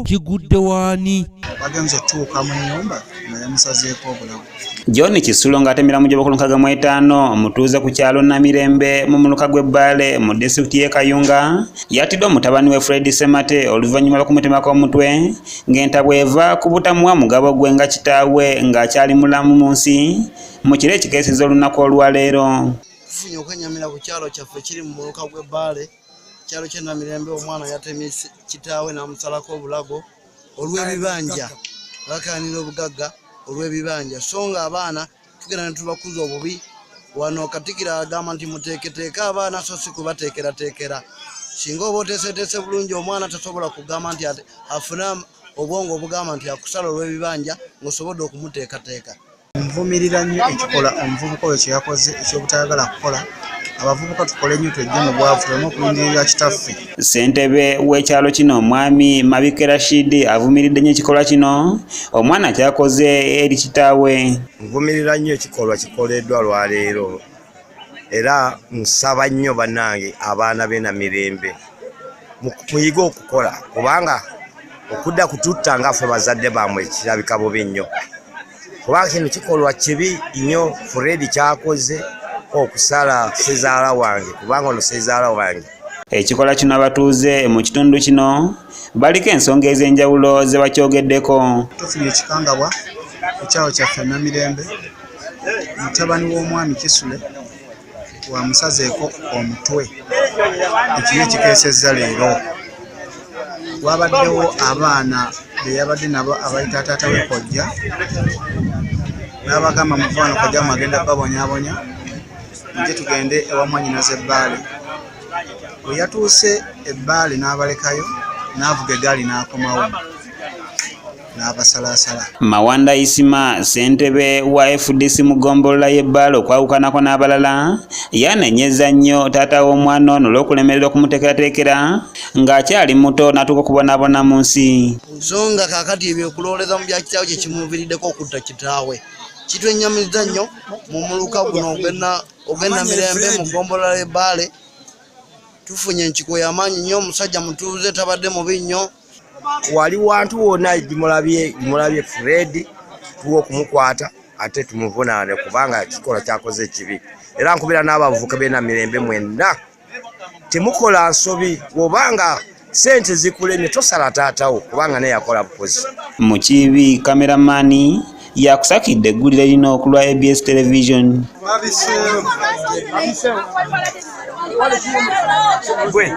kigudde waani bagenze tuuka mu nnyumba nga yamusazeeko obulamu. John Kisulo ng'atemera mu Jobo ku 15 omutuuze ku kyalo Namirembe mu muluka gw'Ebbaale mu disitulikiti y'e Kayunga yatiddwa mutabani we Fred Semate oluvannyuma lw'okumutemako omutwe ng'entabwe eva ku butamuwa mugabo gwe nga kitaawe ng'akyali mulamu mu nsi mu kiro ekikeeseza olunaku olwaleero. Tufunye okwenyamira ku kyalo kyaffe kiri mu muluka gw'Ebbaale, kyalo ky'e Namirembe. Omwana yatemye kitaawe n'amusalako obulago olw'ebibanja, bakanira obugagga olw'ebibanja. So nga abaana tugenda ne tubakuza obubi wano. Katikkiro agamba nti muteeketeeke abaana so si kubateekerateekera. Singa oba oteeseteese bulungi omwana tasobola kugamba nti afuna obwongo obugamba nti akusala olw'ebibanja ng'osobodde okumuteekateeka. Nvumirira nnyo ekikola omuvubuka oyo kye yakoze eky'obutayagala kukola. Abavubuka tukole nnyo twejje mu bwavu tuleme okulindirira kitaffe. Ssentebe w'ekyalo kino Mwami Mabike Rashid avumiridde nnyo ekikolwa kino omwana kyakoze eri kitaawe. Nvumirira nnyo ekikolwa kikoleddwa lwaleero era nsaba nnyo bannange abaana b'e Namirembe muyige okukola, kubanga okudda kututta nga ffe bazadde bammwe kirabika bubi nnyo, kubanga kino kikolwa kibi nnyo. Fred kyakoze okusala sezaala wange, kubanga ono sezaala wange. Ekikola kino abatuuze mu kitundu kino baliko ensonga ez'enjawulo ze bakyogeddeko. Tufunye ekikangabwa ku kyalo kyaffe Namirembe, mutabani w'omwami Kisule wamusazeeko omutwe. Ekiro ekikeesezza leero wabaddewo abaana be yabadde nabo abayita taata we Kojja, n'abagamba muvaano Kojja mwagenda babonyabonya nje tugende ewa mwannyinaze Ebbaale. Bwe yatuuse Ebbaale n'abalekayo n'avuga eggaali n'akomawo n'abasalaasala. Mawanda Isima ssentebe wa FDC mu ggombolola y'Ebbaale okwawukanako n'abalala yanenyeza nnyo taata w'omwana ono olw'okulemererwa okumuteekerateekera ng'akyali muto n'atuuka okubonaabona mu nsi. So nga kaakati ebyo okulowooleza mu bya kitaawe kye kimuviiriddeko okutta kitaawe kitwennyamiza nnyo mu muluka guno ogw'e Namirembe mu ggombolola y'Ebbaale. Tufunye enkiko y'amaanyi nnyo, omusajja mutuuze tabadde mubi nnyo. Wali wantu wonna gimulabye Fred tuwa okumukwata ate tumuvunaane, kubanga ekikola kyakoze ekibi. Era nkubira n'abavubuka b'e Namirembe mwenna temukola nsobi, obanga sente zikulemye tosala taatawo, kubanga naye yakola bukozi. Mu kibi kameramani yakusakidde eggulire lino okulwa ABS Television. Gwe